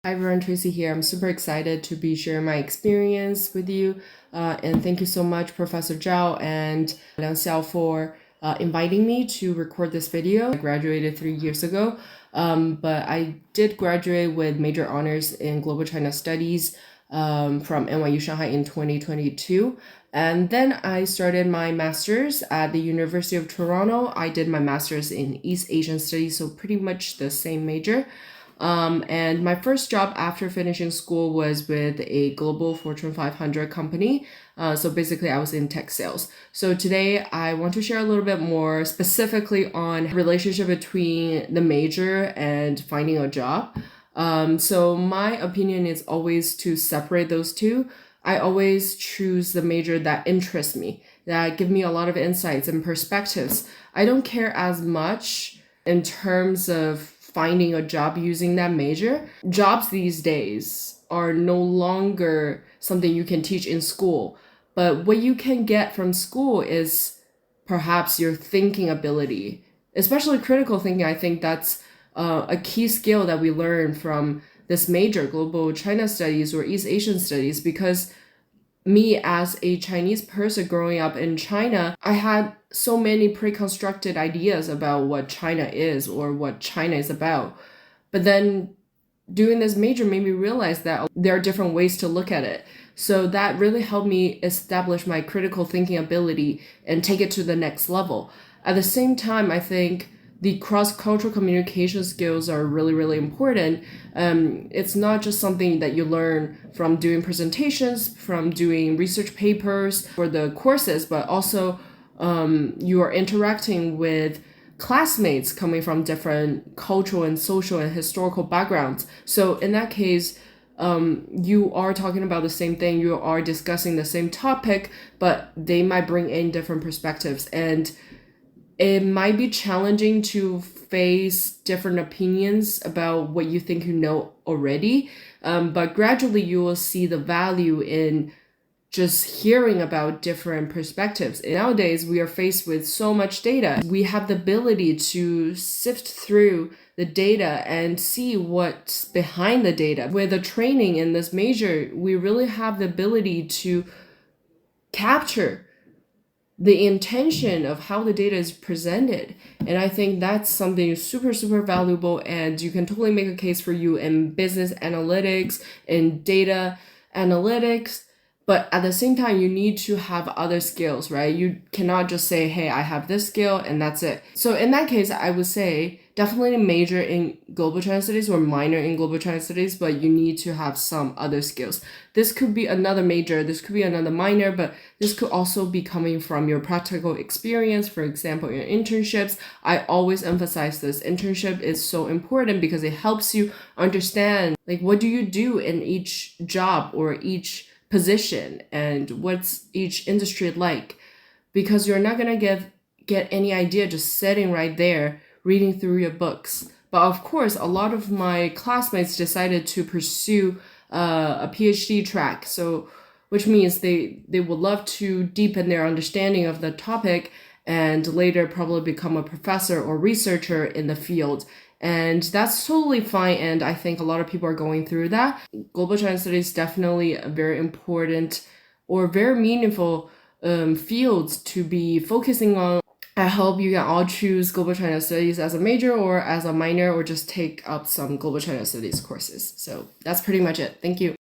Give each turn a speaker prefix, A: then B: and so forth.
A: Hi everyone, Tracy here. I'm super excited to be sharing my experience with you. And thank you so much, Professor Zhao and Liang Xiao, for inviting me to record this video. I graduated 3 years ago, but I did graduate with major honors in Global China Studies from NYU Shanghai in 2022. And then I started my master's at the University of Toronto. I did my master's in East Asian Studies, so pretty much the same major. And my first job after finishing school was with a global Fortune 500 company. So basically I was in tech sales. So today I want to share a little bit more specifically on relationship between the major and finding a job. So my opinion is always to separate those two. I always choose the major that interests me, that give me a lot of insights and perspectives. I don't care as much in terms of finding a job using that major. Jobs these days are no longer something you can teach in school, but what you can get from school is perhaps your thinking ability, especially critical thinking. I think that's a key skill that we learn from this major, Global China Studies or East Asian Studies, because me as a Chinese person growing up in China, I had so many pre-constructed ideas about what China is or what China is about. But then doing this major made me realize that there are different ways to look at it. So that really helped me establish my critical thinking ability and take it to the next level. At the same time, I think the cross-cultural communication skills are really, really important. It's not just something that you learn from doing presentations, from doing research papers for the courses, but also you are interacting with classmates coming from different cultural and social and historical backgrounds. So in that case, you are talking about the same thing, you are discussing the same topic, but they might bring in different perspectives. And it might be challenging to face different opinions about what you think you know already, but gradually you will see the value in just hearing about different perspectives. Nowadays, we are faced with so much data. We have the ability to sift through the data and see what's behind the data. With the training in this major, we really have the ability to capture the intention of how the data is presented. And I think that's something super, super valuable, and you can totally make a case for you in business analytics, in data analytics. But at the same time, you need to have other skills, right? You cannot just say, hey, I have this skill and that's it. So in that case, I would say definitely major in Global China Studies or minor in Global China Studies, but you need to have some other skills. This could be another major, this could be another minor, but this could also be coming from your practical experience. For example, your internships. I always emphasize this. Internship is so important because it helps you understand, like, what do you do in each job or each position and what's each industry like, because you're not going to get any idea just sitting right there reading through your books. But of course, a lot of my classmates decided to pursue a PhD track, so which means they would love to deepen their understanding of the topic and later probably become a professor or researcher in the field. And that's totally fine, and I think a lot of people are going through that. Global China Studies is definitely a very important or very meaningful field to be focusing on. I hope you can all choose Global China Studies as a major or as a minor, or just take up some Global China Studies courses. So that's pretty much it. Thank you.